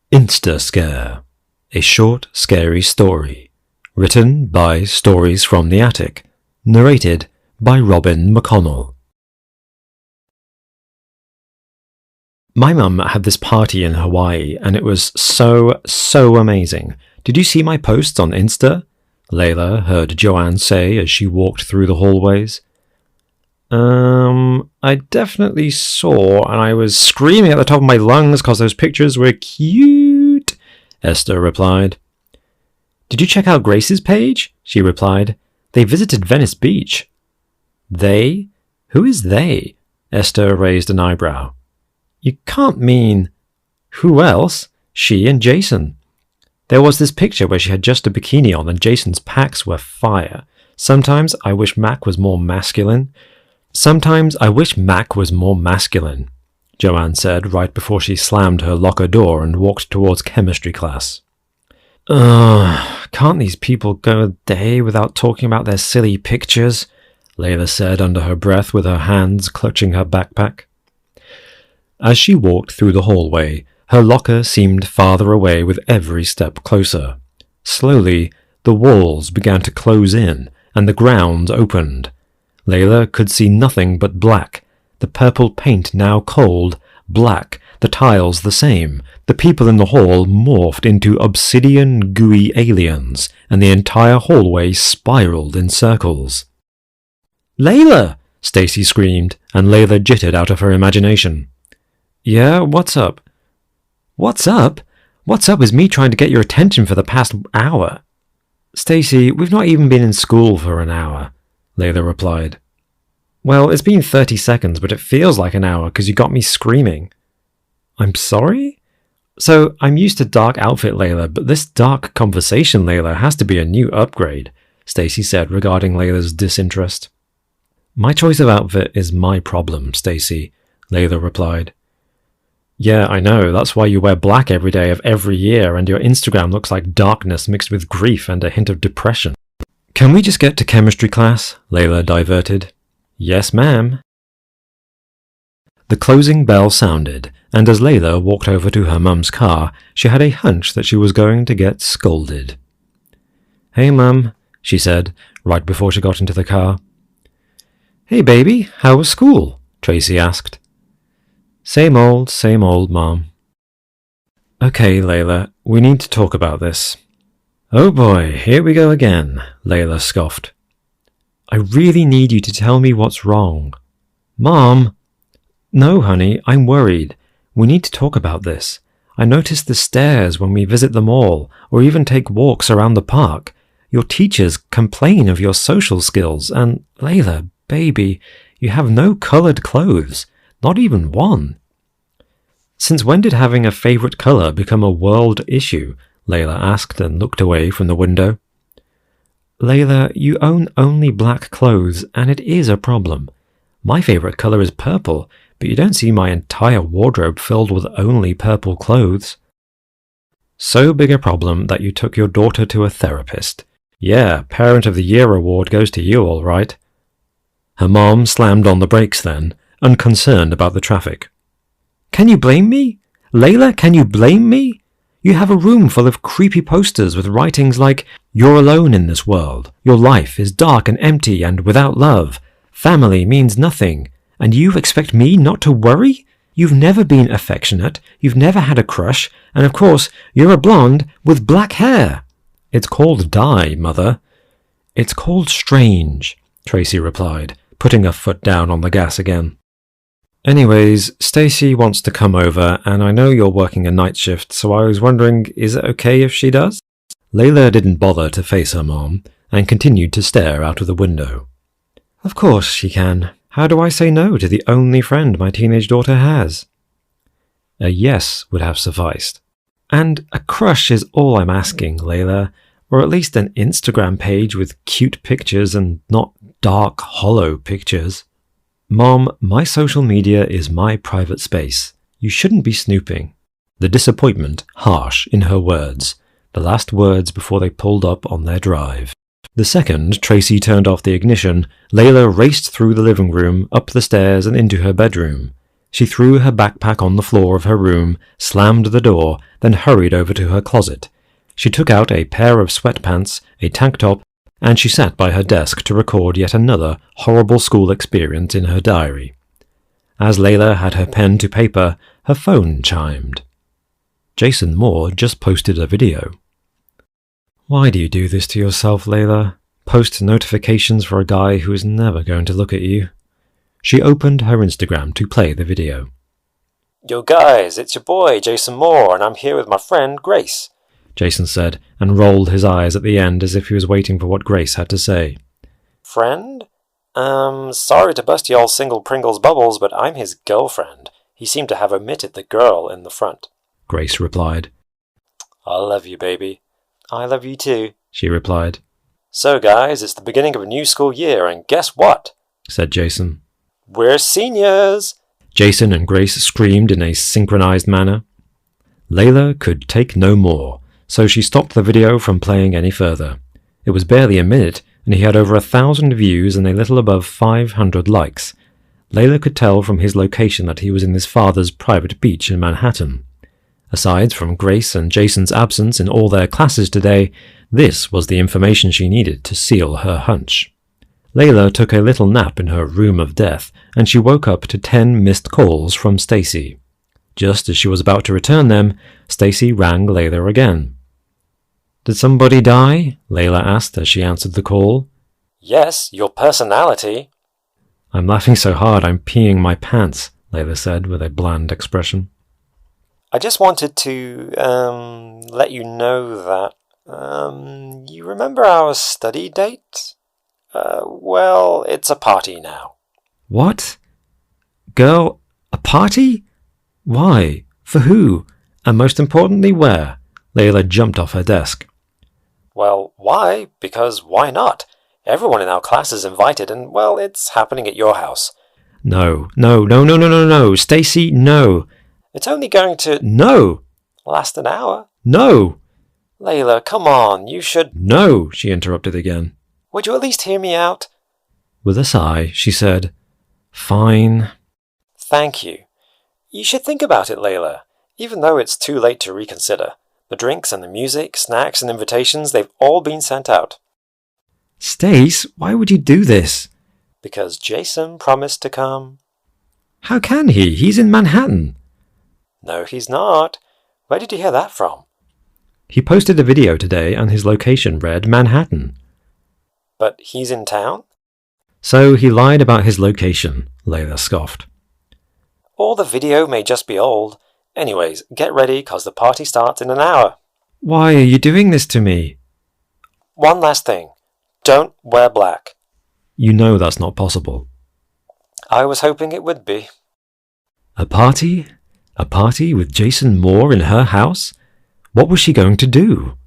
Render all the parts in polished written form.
Insta-Scare, a short, scary story, written by Stories from the Attic, narrated by Robin McConnell. My mum had this party in Hawaii, and it was so amazing. Did you see my posts on Insta? Layla heard Joanne say as she walked through the hallways. I definitely saw, and I was screaming at the top of my lungs because those pictures were cute, Esther replied. Did you check out Grace's page? She replied. They visited Venice Beach. They? Who is they? Esther raised an eyebrow. You can't mean... Who else? She and Jason. There was this picture where she had just a bikini on and Jason's packs were fire. Sometimes I wish Mac was more masculine. Joanne said right before she slammed her locker door and walked towards chemistry class. Can't these people go a day without talking about their silly pictures? Layla said under her breath with her hands clutching her backpack. As she walked through the hallway, her locker seemed farther away with every step closer. Slowly, the walls began to close in and the ground opened. Layla could see nothing but black, the purple paint now cold, black, the tiles the same. The people in the hall morphed into obsidian, gooey aliens, and the entire hallway spiraled in circles. Layla! Stacy screamed, and Layla jittered out of her imagination. Yeah, what's up? What's up? What's up is me trying to get your attention for the past hour. Stacy, we've not even been in school for an hour, Layla replied. Well, it's been 30 seconds, but it feels like an hour because you got me screaming. I'm sorry? So, I'm used to dark outfit Layla, but this dark conversation Layla has to be a new upgrade, Stacy said regarding Layla's disinterest. My choice of outfit is my problem, Stacy, Layla replied. Yeah, I know, that's why you wear black every day of every year and your Instagram looks like darkness mixed with grief and a hint of depression. Can we just get to chemistry class? Layla diverted. Yes, ma'am. The closing bell sounded, and as Layla walked over to her mum's car, she had a hunch that she was going to get scolded. Hey, Mum, she said, right before she got into the car. Hey, baby, how was school? Tracy asked. Same old, Mom. Okay, Layla, we need to talk about this. Oh boy, here we go again, Layla scoffed. I really need you to tell me what's wrong. Mom! No, honey, I'm worried. We need to talk about this. I notice the stares when we visit the mall, or even take walks around the park. Your teachers complain of your social skills, and, Layla, baby, you have no coloured clothes. Not even one. Since when did having a favourite colour become a world issue? Layla asked and looked away from the window. Layla, you own only black clothes, and it is a problem. My favourite colour is purple, but you don't see my entire wardrobe filled with only purple clothes. So big a problem that you took your daughter to a therapist. Yeah, Parent of the Year award goes to you, all right. Her mom slammed on the brakes then, unconcerned about the traffic. Can you blame me? Layla, can you blame me? You have a room full of creepy posters with writings like, You're alone in this world. Your life is dark and empty and without love. Family means nothing. And you expect me not to worry? You've never been affectionate. You've never had a crush. And of course, you're a blonde with black hair. It's called dye, Mother. It's called strange, Tracy replied, putting her foot down on the gas again. Anyways, Stacy wants to come over, and I know you're working a night shift, so I was wondering, is it okay if she does? Layla didn't bother to face her mom, and continued to stare out of the window. Of course she can. How do I say no to the only friend my teenage daughter has? A yes would have sufficed. And a crush is all I'm asking, Layla, or at least an Instagram page with cute pictures and not dark, hollow pictures. Mom, my social media is my private space. You shouldn't be snooping. The disappointment harsh in her words, the last words before they pulled up on their drive. The second Tracy turned off the ignition, Layla raced through the living room, up the stairs and into her bedroom. She threw her backpack on the floor of her room, slammed the door, then hurried over to her closet. She took out a pair of sweatpants, a tank top, and she sat by her desk to record yet another horrible school experience in her diary. As Layla had her pen to paper, her phone chimed. Jason Moore just posted a video. Why do you do this to yourself, Layla? Post notifications for a guy who is never going to look at you. She opened her Instagram to play the video. Yo guys, it's your boy Jason Moore, and I'm here with my friend Grace, Jason said, and rolled his eyes at the end as if he was waiting for what Grace had to say. Friend? Sorry to bust y'all's single Pringles bubbles, but I'm his girlfriend. He seemed to have omitted the girl in the front. Grace replied. I love you, baby. I love you too, she replied. So guys, it's the beginning of a new school year, and guess what? Said Jason. We're seniors! Jason and Grace screamed in a synchronized manner. Layla could take no more, so she stopped the video from playing any further. It was barely a minute, and he had over 1,000 views and a little above 500 likes. Layla could tell from his location that he was in his father's private beach in Manhattan. Aside from Grace and Jason's absence in all their classes today, this was the information she needed to seal her hunch. Layla took a little nap in her room of death, and she woke up to 10 missed calls from Stacy. Just as she was about to return them, Stacy rang Layla again. Did somebody die? Layla asked as she answered the call. Yes, your personality. I'm laughing so hard I'm peeing my pants, Layla said with a bland expression. I just wanted to, let you know that, you remember our study date? Well, it's a party now. What? Girl, a party? Why? For who? And most importantly, where? Layla jumped off her desk. Well, why? Because why not? Everyone in our class is invited, and, well, it's happening at your house. No, Stacy, no. It's only going to... No! Last an hour. No! Layla, come on, you should... No, she interrupted again. Would you at least hear me out? With a sigh, she said, Fine. Thank you. You should think about it, Layla. Even though it's too late to reconsider. The drinks and the music, snacks and invitations, they've all been sent out. Stace, why would you do this? Because Jason promised to come. How can he? He's in Manhattan. No, he's not. Where did you hear that from? He posted a video today and his location read Manhattan. But he's in town? So he lied about his location, Layla scoffed. Or the video may just be old. Anyways, get ready, 'cause the party starts in an hour. Why are you doing this to me? One last thing. Don't wear black. You know that's not possible. I was hoping it would be. A party? A party with Jason Moore in her house? What was she going to do?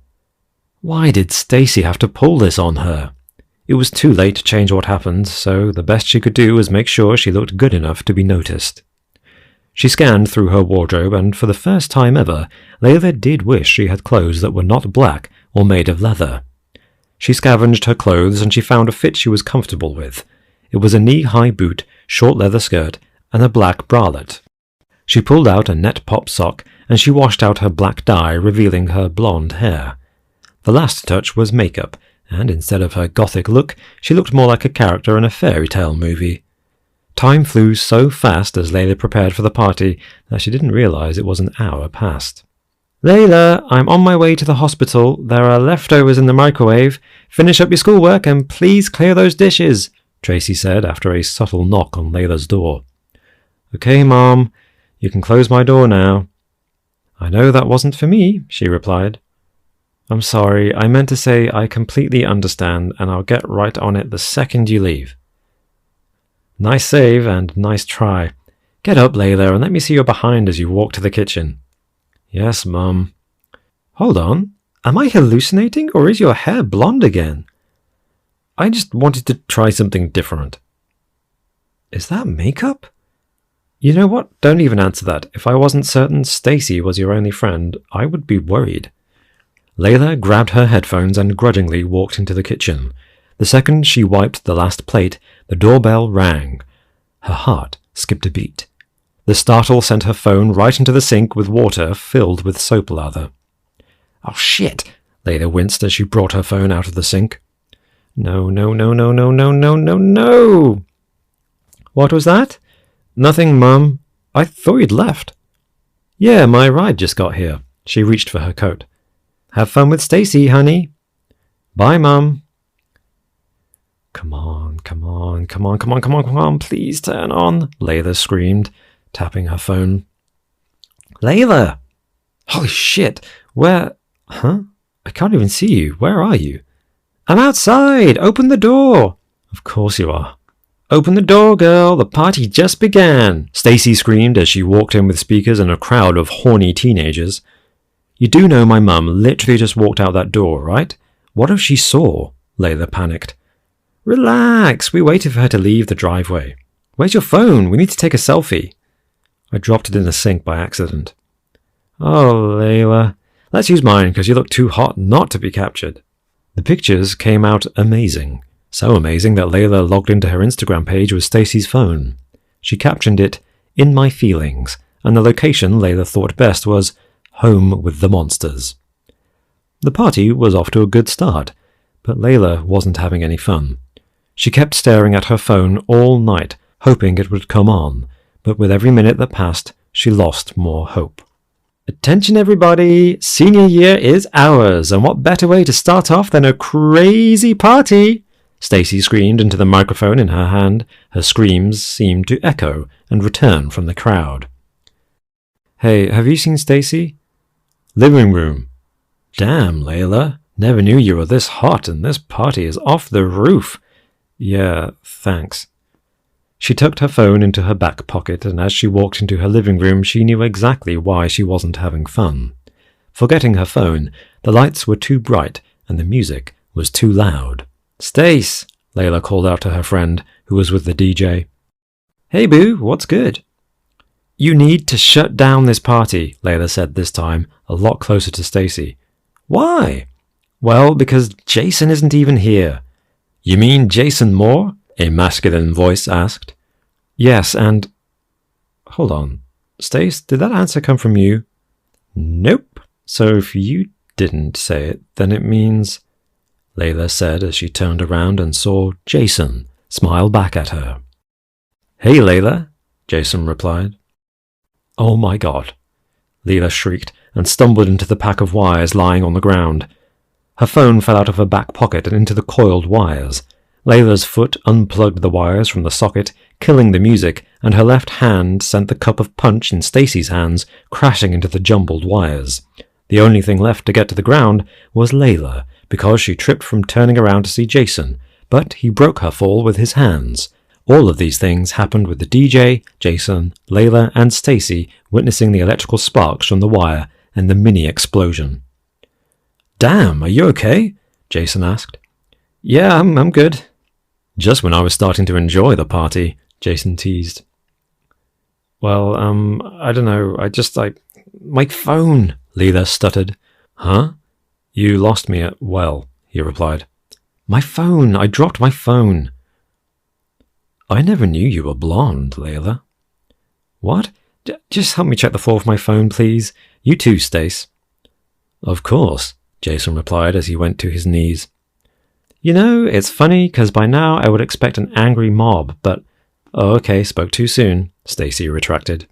Why did Stacy have to pull this on her? It was too late to change what happened, so the best she could do was make sure she looked good enough to be noticed. She scanned through her wardrobe, and for the first time ever, Layla did wish she had clothes that were not black or made of leather. She scavenged her clothes, and she found a fit she was comfortable with. It was a knee-high boot, short leather skirt, and a black bralette. She pulled out a net pop sock, and she washed out her black dye, revealing her blonde hair. The last touch was makeup, and instead of her gothic look, she looked more like a character in a fairy tale movie. Time flew so fast as Layla prepared for the party that she didn't realize it was an hour past. Layla, I'm on my way to the hospital. There are leftovers in the microwave. Finish up your schoolwork and please clear those dishes, Tracy said after a subtle knock on Layla's door. Okay, Mom. You can close my door now. I know that wasn't for me, she replied. I'm sorry, I meant to say I completely understand and I'll get right on it the second you leave. Nice save and nice try. Get up, Layla, and let me see your behind as you walk to the kitchen. Yes, Mum. Hold on. Am I hallucinating, or is your hair blonde again? I just wanted to try something different. Is that makeup? You know what? Don't even answer that. If I wasn't certain Stacy was your only friend, I would be worried. Layla grabbed her headphones and grudgingly walked into the kitchen. The second she wiped the last plate, the doorbell rang. Her heart skipped a beat. The startle sent her phone right into the sink with water filled with soap lather. "Oh shit!" Layla winced as she brought her phone out of the sink. No, no, no, no, no, no, no, no, no! What was that? Nothing, Mum. I thought you'd left. Yeah, my ride just got here. She reached for her coat. Have fun with Stacy, honey. Bye, Mum. Come on, come on, come on, come on, come on, come on, please turn on, Layla screamed, tapping her phone. Layla! Holy shit! Where? Huh? I can't even see you. Where are you? I'm outside! Open the door! Of course you are. Open the door, girl! The party just began! Stacy screamed as she walked in with speakers and a crowd of horny teenagers. You do know my mum literally just walked out that door, right? What if she saw? Layla panicked. Relax! We waited for her to leave the driveway. Where's your phone? We need to take a selfie. I dropped it in the sink by accident. Oh, Layla. Let's use mine because you look too hot not to be captured. The pictures came out amazing. So amazing that Layla logged into her Instagram page with Stacy's phone. She captioned it, "In my feelings," and the location Layla thought best was home with the monsters. The party was off to a good start, but Layla wasn't having any fun. She kept staring at her phone all night, hoping it would come on, but with every minute that passed, she lost more hope. Attention everybody! Senior year is ours, and what better way to start off than a crazy party? Stacy screamed into the microphone in her hand. Her screams seemed to echo and return from the crowd. Hey, have you seen Stacy? Living room. Damn, Layla. Never knew you were this hot, and this party is off the roof. Yeah, thanks. She tucked her phone into her back pocket, and as she walked into her living room, she knew exactly why she wasn't having fun. Forgetting her phone, the lights were too bright, and the music was too loud. Stace! Layla called out to her friend, who was with the DJ. Hey, boo, what's good? You need to shut down this party, Layla said this time, a lot closer to Stacy. Why? Well, because Jason isn't even here. You mean Jason Moore? A masculine voice asked. Yes, and... Hold on. Stace, did that answer come from you? Nope. So if you didn't say it, then it means... Layla said as she turned around and saw Jason smile back at her. Hey, Layla, Jason replied. Oh my God, Layla shrieked and stumbled into the pack of wires lying on the ground. Her phone fell out of her back pocket and into the coiled wires. Layla's foot unplugged the wires from the socket, killing the music, and her left hand sent the cup of punch in Stacy's hands crashing into the jumbled wires. The only thing left to get to the ground was Layla, because she tripped from turning around to see Jason, but he broke her fall with his hands. All of these things happened with the DJ, Jason, Layla, and Stacy witnessing the electrical sparks from the wire and the mini explosion. Damn, are you okay? Jason asked. Yeah, I'm good. Just when I was starting to enjoy the party, Jason teased. Well, I don't know, my phone, Layla stuttered. Huh? You lost me at, well, he replied. My phone, I dropped my phone. I never knew you were blonde, Layla. What? Just help me check the floor of my phone, please. You too, Stace. Of course, Jason replied as he went to his knees. You know, it's funny, because by now I would expect an angry mob, but... Oh, okay, spoke too soon, Stacy retracted.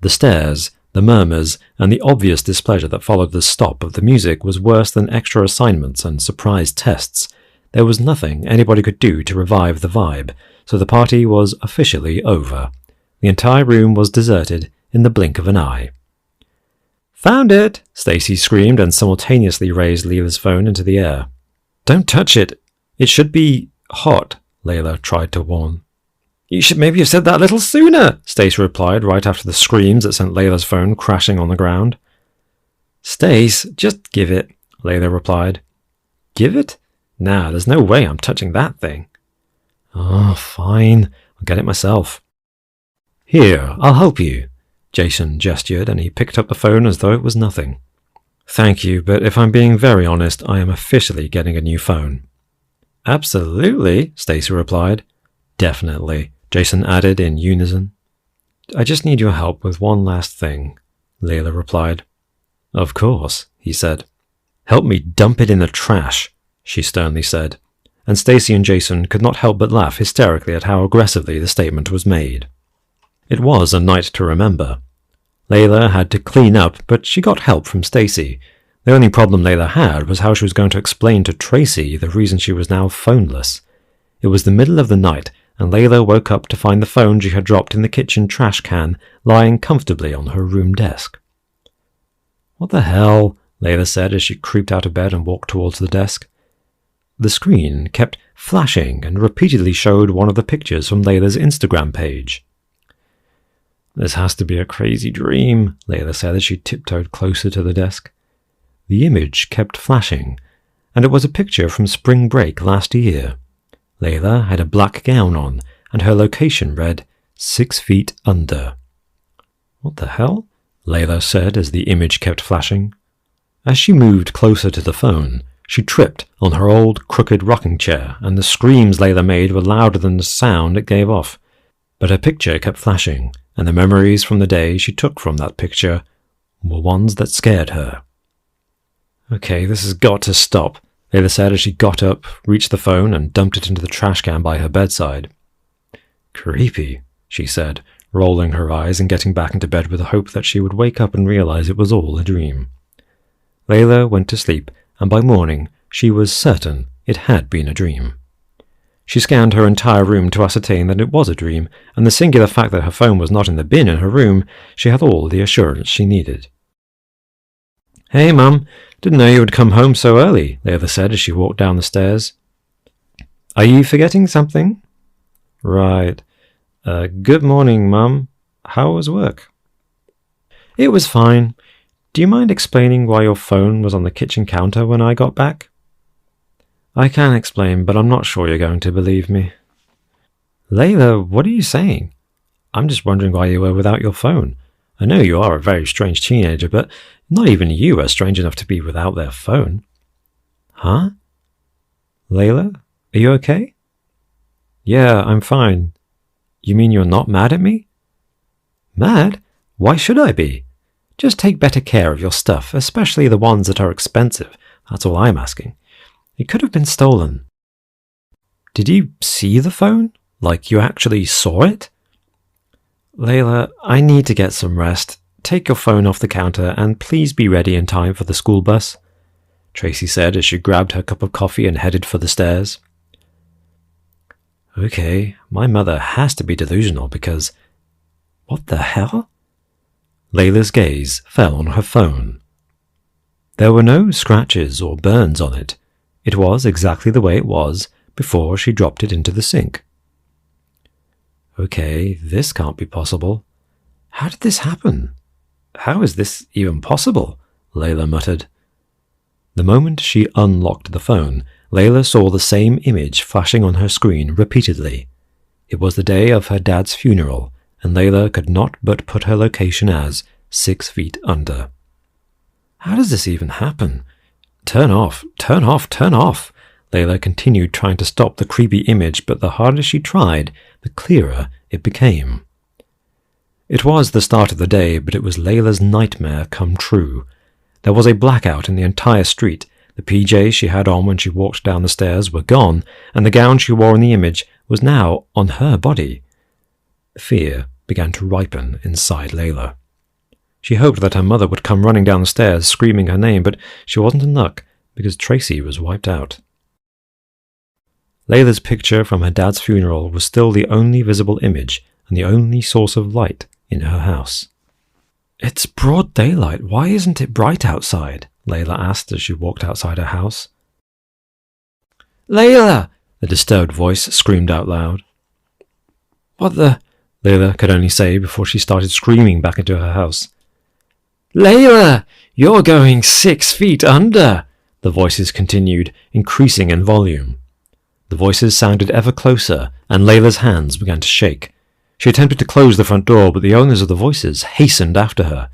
The stares, the murmurs, and the obvious displeasure that followed the stop of the music was worse than extra assignments and surprise tests. There was nothing anybody could do to revive the vibe, so the party was officially over. The entire room was deserted in the blink of an eye. Found it! Stacy screamed and simultaneously raised Layla's phone into the air. Don't touch it. It should be hot, Layla tried to warn. You should maybe have said that a little sooner, Stace replied right after the screams that sent Layla's phone crashing on the ground. Stace, just give it, Layla replied. Give it? Nah, there's no way I'm touching that thing. Oh, fine. I'll get it myself. Here, I'll help you, Jason gestured, and he picked up the phone as though it was nothing. Thank you, but if I'm being very honest, I am officially getting a new phone. Absolutely, Stacy replied. Definitely, Jason added in unison. I just need your help with one last thing, Layla replied. Of course, he said. Help me dump it in the trash, she sternly said, and Stacy and Jason could not help but laugh hysterically at how aggressively the statement was made. It was a night to remember. Layla had to clean up, but she got help from Stacy. The only problem Layla had was how she was going to explain to Tracy the reason she was now phoneless. It was the middle of the night, and Layla woke up to find the phone she had dropped in the kitchen trash can lying comfortably on her room desk. What the hell? Layla said as she creeped out of bed and walked towards the desk. The screen kept flashing and repeatedly showed one of the pictures from Layla's Instagram page. This has to be a crazy dream, Layla said as she tiptoed closer to the desk. The image kept flashing, and it was a picture from spring break last year. Layla had a black gown on, and her location read 6 feet under. What the hell? Layla said as the image kept flashing. As she moved closer to the phone, she tripped on her old crooked rocking chair, and the screams Layla made were louder than the sound it gave off. But her picture kept flashing, and the memories from the day she took from that picture were ones that scared her. Okay, this has got to stop, Layla said as she got up, reached the phone, and dumped it into the trash can by her bedside. Creepy, she said, rolling her eyes and getting back into bed with the hope that she would wake up and realize it was all a dream. Layla went to sleep, and by morning she was certain it had been a dream. She scanned her entire room to ascertain that it was a dream, and the singular fact that her phone was not in the bin in her room, she had all the assurance she needed. Hey, Mum, didn't know you would come home so early, Layla said as she walked down the stairs. Are you forgetting something? Right. Good morning, Mum. How was work? It was fine. Do you mind explaining why your phone was on the kitchen counter when I got back? I can explain, but I'm not sure you're going to believe me. Layla, what are you saying? I'm just wondering why you were without your phone. I know you are a very strange teenager, but not even you are strange enough to be without their phone. Huh? Layla, are you okay? Yeah, I'm fine. You mean you're not mad at me? Mad? Why should I be? Just take better care of your stuff, especially the ones that are expensive. That's all I'm asking. It could have been stolen. Did you see the phone? Like you actually saw it? Layla, I need to get some rest. Take your phone off the counter and please be ready in time for the school bus, Tracy said as she grabbed her cup of coffee and headed for the stairs. Okay, my mother has to be delusional because... What the hell? Layla's gaze fell on her phone. There were no scratches or burns on it. It was exactly the way it was before she dropped it into the sink. Okay, this can't be possible. How did this happen? How is this even possible? Layla muttered. The moment she unlocked the phone, Layla saw the same image flashing on her screen repeatedly. It was the day of her dad's funeral, and Layla could not but put her location as 6 feet under. How does this even happen? Turn off, turn off, turn off! Layla continued trying to stop the creepy image, but the harder she tried, the clearer it became. It was the start of the day, but it was Layla's nightmare come true. There was a blackout in the entire street. The PJs she had on when she walked down the stairs were gone, and the gown she wore in the image was now on her body. Fear began to ripen inside Layla. She hoped that her mother would come running down the stairs screaming her name, but she wasn't in luck because Tracy was wiped out. Layla's picture from her dad's funeral was still the only visible image and the only source of light in her house. It's broad daylight. Why isn't it bright outside? Layla asked as she walked outside her house. Layla! The disturbed voice screamed out loud. What the? Layla could only say before she started screaming back into her house. Layla! You're going 6 feet under! The voices continued, increasing in volume. The voices sounded ever closer, and Layla's hands began to shake. She attempted to close the front door, but the owners of the voices hastened after her.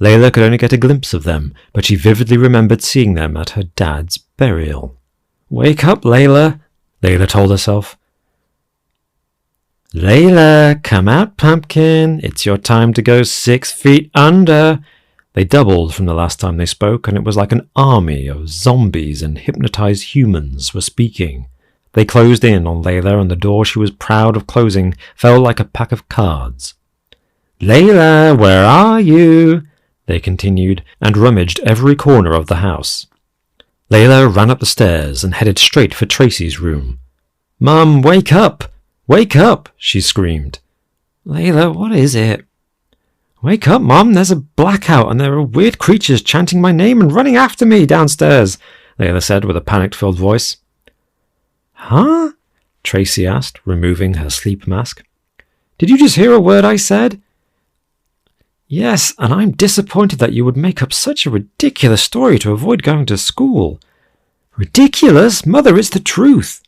Layla could only get a glimpse of them, but she vividly remembered seeing them at her dad's burial. Wake up, Layla, Layla told herself. Layla, come out, pumpkin. It's your time to go 6 feet under. They doubled from the last time they spoke, and it was like an army of zombies and hypnotized humans were speaking. They closed in on Layla, and the door she was proud of closing fell like a pack of cards. Layla, where are you? They continued, and rummaged every corner of the house. Layla ran up the stairs and headed straight for Tracy's room. Mum, wake up! Wake up! She screamed. Layla, what is it? Wake up, Mum, there's a blackout and there are weird creatures chanting my name and running after me downstairs, Layla said with a panic-filled voice. Huh? Tracy asked, removing her sleep mask. Did you just hear a word I said? Yes, and I'm disappointed that you would make up such a ridiculous story to avoid going to school. Ridiculous? Mother, it's the truth.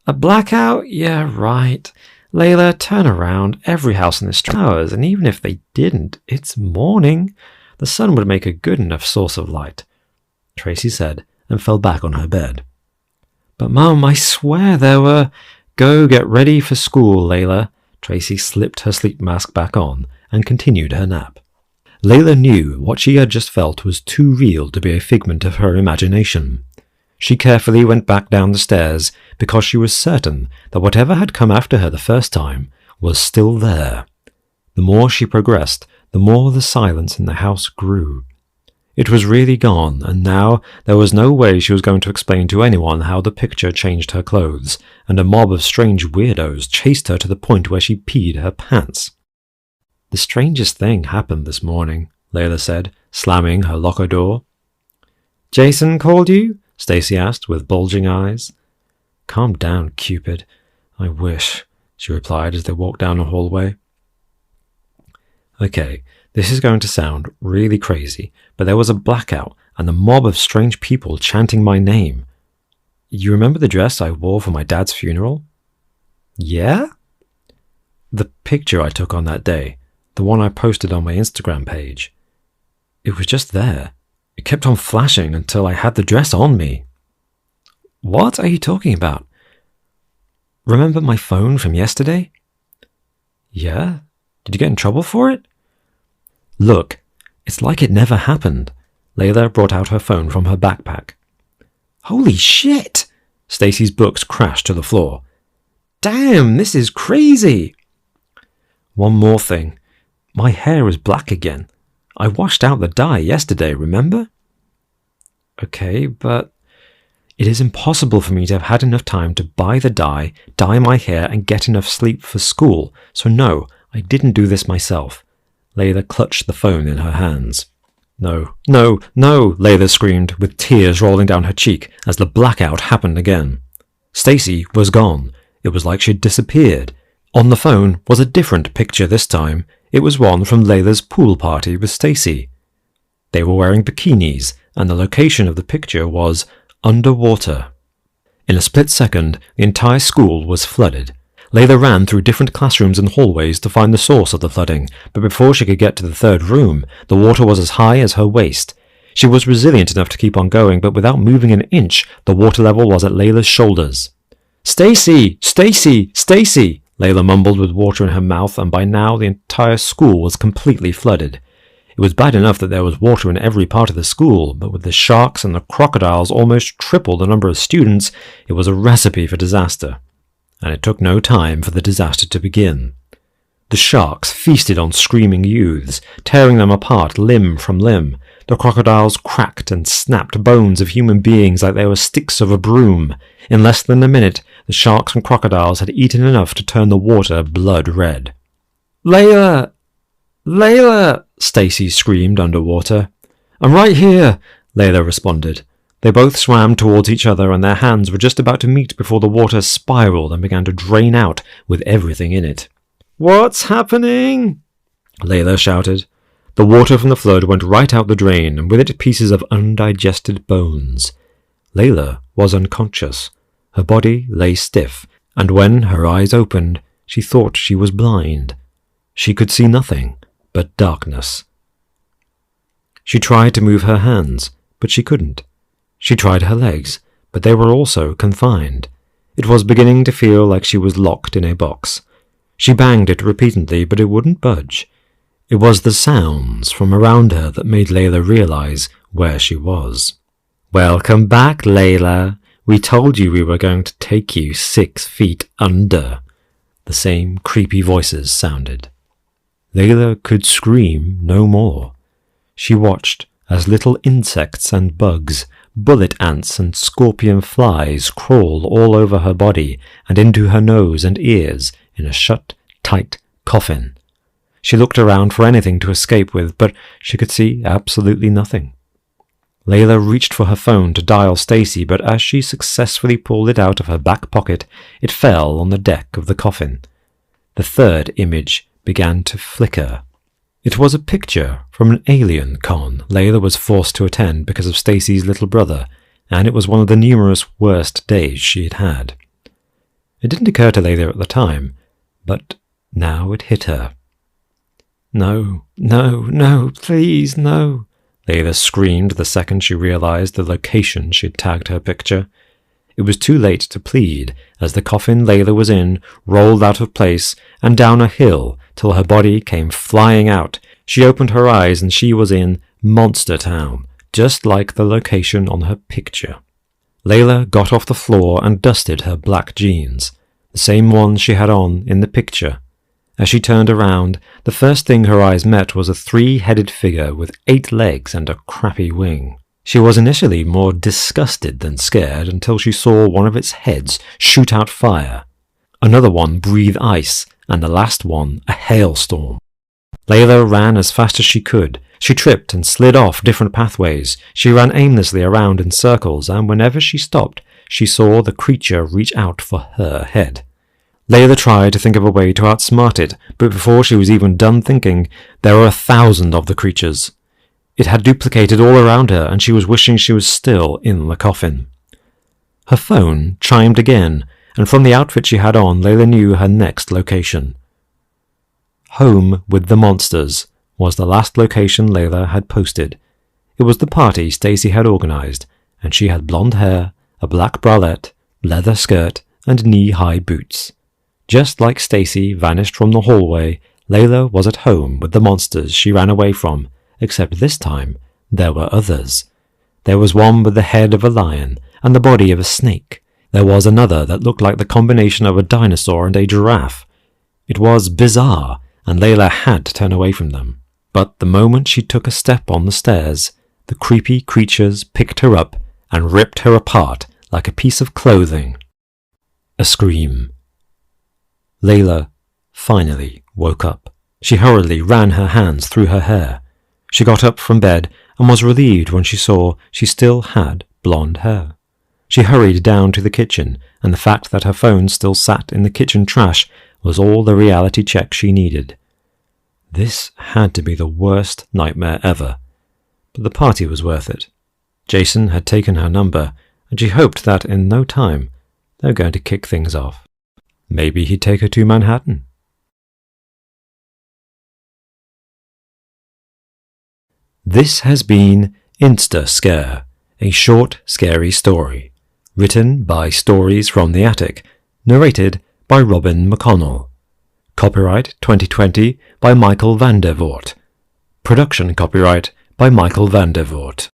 A blackout? Yeah, right. Layla, turn around. Every house in this hours, and even if they didn't, it's morning. The sun would make a good enough source of light, Tracy said, and fell back on her bed. But Mum, I swear there were... Go get ready for school, Layla. Tracy slipped her sleep mask back on and continued her nap. Layla knew what she had just felt was too real to be a figment of her imagination. She carefully went back down the stairs because she was certain that whatever had come after her the first time was still there. The more she progressed, the more the silence in the house grew. It was really gone, and now there was no way she was going to explain to anyone how the picture changed her clothes, and a mob of strange weirdos chased her to the point where she peed her pants. The strangest thing happened this morning, Layla said, slamming her locker door. Jason called you? Stacy asked with bulging eyes. Calm down, Cupid. I wish, she replied as they walked down the hallway. Okay, this is going to sound really crazy, but there was a blackout and a mob of strange people chanting my name. You remember the dress I wore for my dad's funeral? Yeah? The picture I took on that day, the one I posted on my Instagram page. It was just there. It kept on flashing until I had the dress on me. What are you talking about? Remember my phone from yesterday? Yeah? Did you get in trouble for it? Look, it's like it never happened. Layla brought out her phone from her backpack. Holy shit! Stacy's books crashed to the floor. Damn, this is crazy! One more thing. My hair is black again. I washed out the dye yesterday, remember? Okay, but it is impossible for me to have had enough time to buy the dye my hair, and get enough sleep for school, so no, I didn't do this myself. Layla clutched the phone in her hands. No, no, no, Layla screamed, with tears rolling down her cheek as the blackout happened again. Stacy was gone. It was like she'd disappeared. On the phone was a different picture this time. It was one from Layla's pool party with Stacy. They were wearing bikinis, and the location of the picture was underwater. In a split second, the entire school was flooded. Layla ran through different classrooms and hallways to find the source of the flooding, but before she could get to the third room, the water was as high as her waist. She was resilient enough to keep on going, but without moving an inch, the water level was at Layla's shoulders. Stacy! Stacy! Stacy! Layla mumbled with water in her mouth, and by now the entire school was completely flooded. It was bad enough that there was water in every part of the school, but with the sharks and the crocodiles almost triple the number of students, it was a recipe for disaster. And it took no time for the disaster to begin. The sharks feasted on screaming youths, tearing them apart limb from limb. The crocodiles cracked and snapped bones of human beings like they were sticks of a broom. In less than a minute, the sharks and crocodiles had eaten enough to turn the water blood red. Layla! Layla! Stacy screamed underwater. I'm right here, Layla responded. They both swam towards each other, and their hands were just about to meet before the water spiraled and began to drain out with everything in it. What's happening? Layla shouted. The water from the flood went right out the drain, and with it pieces of undigested bones. Layla was unconscious. Her body lay stiff, and when her eyes opened, she thought she was blind. She could see nothing but darkness. She tried to move her hands, but she couldn't. She tried her legs, but they were also confined. It was beginning to feel like she was locked in a box. She banged it repeatedly, but it wouldn't budge. It was the sounds from around her that made Layla realize where she was. "Welcome back, Layla. We told you we were going to take you 6 feet under." The same creepy voices sounded. Layla could scream no more. She watched as little insects and bugs, bullet ants and scorpion flies crawled all over her body and into her nose and ears in a shut, tight coffin. She looked around for anything to escape with, but she could see absolutely nothing. Layla reached for her phone to dial Stacy, but as she successfully pulled it out of her back pocket, it fell on the deck of the coffin. The third image began to flicker. It was a picture from an alien con Layla was forced to attend because of Stacy's little brother, and it was one of the numerous worst days she had had. It didn't occur to Layla at the time, but now it hit her. "No, no, no, please, no," Layla screamed the second she realized the location she'd tagged her picture. It was too late to plead, as the coffin Layla was in rolled out of place and down a hill till her body came flying out. She opened her eyes and she was in Monster Town, just like the location on her picture. Layla got off the floor and dusted her black jeans, the same ones she had on in the picture. As she turned around, the first thing her eyes met was a 3-headed figure with 8 legs and a crappy wing. She was initially more disgusted than scared until she saw one of its heads shoot out fire, another one breathe ice, and the last one a hailstorm. Layla ran as fast as she could. She tripped and slid off different pathways. She ran aimlessly around in circles, and whenever she stopped, she saw the creature reach out for her head. Layla tried to think of a way to outsmart it, but before she was even done thinking, there were 1,000 of the creatures. It had duplicated all around her, and she was wishing she was still in the coffin. Her phone chimed again, and from the outfit she had on, Layla knew her next location. Home with the Monsters was the last location Layla had posted. It was the party Stacy had organized, and she had blonde hair, a black bralette, leather skirt, and knee-high boots. Just like Stacy vanished from the hallway, Layla was at home with the monsters she ran away from, except this time there were others. There was one with the head of a lion and the body of a snake. There was another that looked like the combination of a dinosaur and a giraffe. It was bizarre, and Layla had to turn away from them. But the moment she took a step on the stairs, the creepy creatures picked her up and ripped her apart like a piece of clothing. A scream. Layla finally woke up. She hurriedly ran her hands through her hair. She got up from bed and was relieved when she saw she still had blonde hair. She hurried down to the kitchen, and the fact that her phone still sat in the kitchen trash was all the reality check she needed. This had to be the worst nightmare ever, but the party was worth it. Jason had taken her number, and she hoped that in no time they were going to kick things off. Maybe he'd take her to Manhattan. This has been Insta Scare, a short, scary story, written by Stories from the Attic, narrated by Robin McConnell. Copyright 2020 by Michael van der Voort. Production copyright by Michael van der Voort.